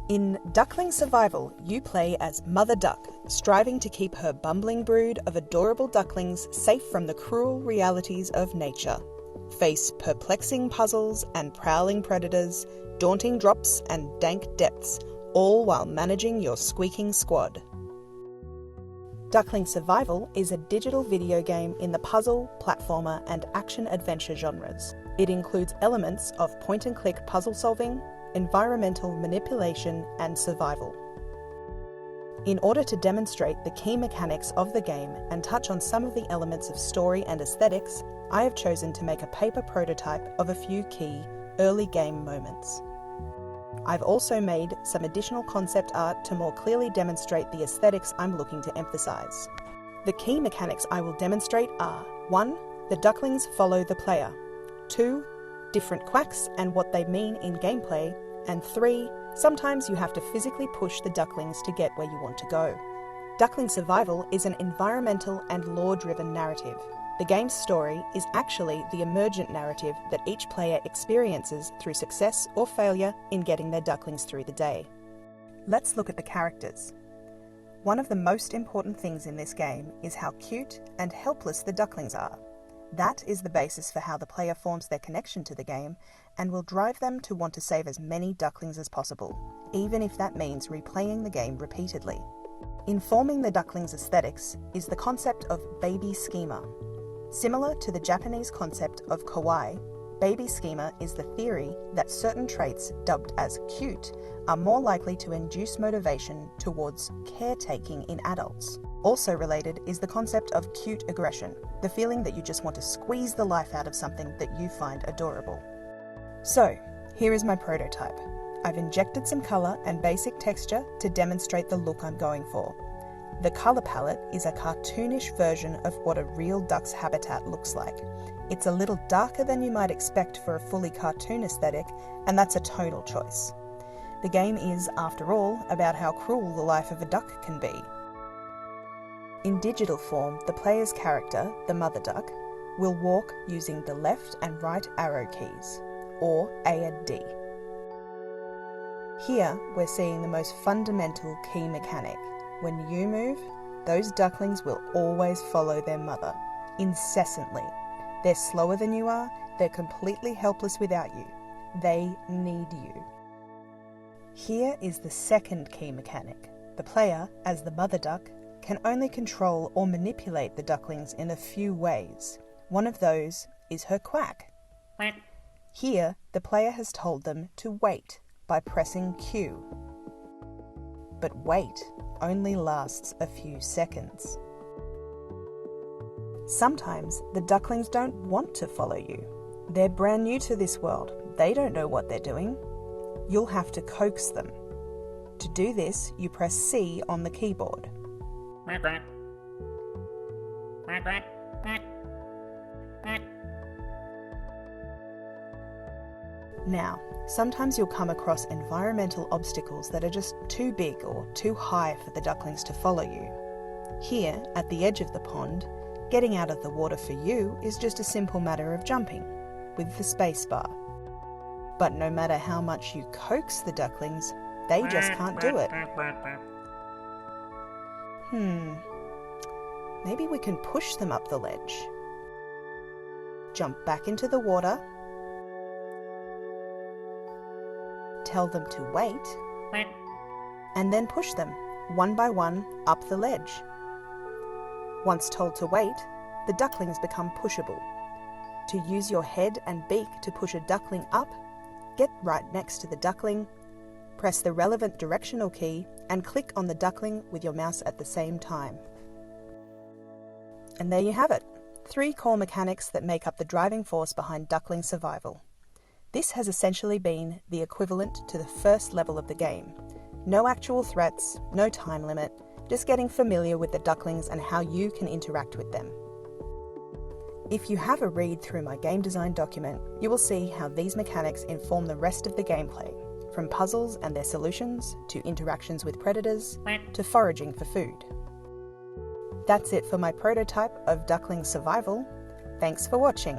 In Duckling Survival, you play as Mother Duck, striving to keep her bumbling brood of adorable ducklings safe from the cruel realities of nature. Face perplexing puzzles and prowling predators, daunting drops and dank depths, all while managing your squeaking squad. Duckling Survival is a digital video game in the puzzle, platformer and action-adventure genres. It includes elements of point-and-click puzzle solving, environmental manipulation and survival. In order to demonstrate the key mechanics of the game and touch on some of the elements of story and aesthetics, I have chosen to make a paper prototype of a few key early game moments. I've also made some additional concept art to more clearly demonstrate the aesthetics I'm looking to emphasize. The key mechanics I will demonstrate are 1. The ducklings follow the player. 2. Different quacks and what they mean in gameplay. And 3. Sometimes you have to physically push the ducklings to get where you want to go. Duckling Survival is an environmental and lore-driven narrative. The game's story is actually the emergent narrative that each player experiences through success or failure in getting their ducklings through the day. Let's look at the characters. One of the most important things in this game is how cute and helpless the ducklings are. That is the basis for how the player forms their connection to the game and will drive them to want to save as many ducklings as possible, even if that means replaying the game repeatedly. Informing the ducklings' aesthetics is the concept of baby schema. Similar to the Japanese concept of kawaii, baby schema is the theory that certain traits dubbed as cute are more likely to induce motivation towards caretaking in adults. Also related is the concept of cute aggression, the feeling that you just want to squeeze the life out of something that you find adorable. So, here is my prototype. I've injected some colour and basic texture to demonstrate the look I'm going for. The colour palette is a cartoonish version of what a real duck's habitat looks like. It's a little darker than you might expect for a fully cartoon aesthetic, and that's a tonal choice. The game is, after all, about how cruel the life of a duck can be. In digital form, the player's character, the mother duck, will walk using the left and right arrow keys, or A and D. Here, we're seeing the most fundamental key mechanic. When you move, those ducklings will always follow their mother, incessantly. They're slower than you are, they're completely helpless without you. They need you. Here is the second key mechanic. The player, as the mother duck, can only control or manipulate the ducklings in a few ways. One of those is her quack. Here, the player has told them to wait by pressing Q. But wait only lasts a few seconds. Sometimes the ducklings don't want to follow you. They're brand new to this world. They don't know what they're doing. You'll have to coax them. To do this, you press C on the keyboard. Now, sometimes you'll come across environmental obstacles that are just too big or too high for the ducklings to follow you. Here, at the edge of the pond, getting out of the water for you is just a simple matter of jumping, with the space bar. But no matter how much you coax the ducklings, they just can't do it. Maybe we can push them up the ledge. Jump back into the water. Tell them to wait, and then push them, one by one, up the ledge. Once told to wait, the ducklings become pushable. To use your head and beak to push a duckling up, get right next to the duckling, press the relevant directional key, and click on the duckling with your mouse at the same time. And there you have it, 3 core mechanics that make up the driving force behind Duckling Survival. This has essentially been the equivalent to the first level of the game. No actual threats, no time limit, just getting familiar with the ducklings and how you can interact with them. If you have a read through my game design document, you will see how these mechanics inform the rest of the gameplay, from puzzles and their solutions, to interactions with predators, to foraging for food. That's it for my prototype of Duckling Survival. Thanks for watching.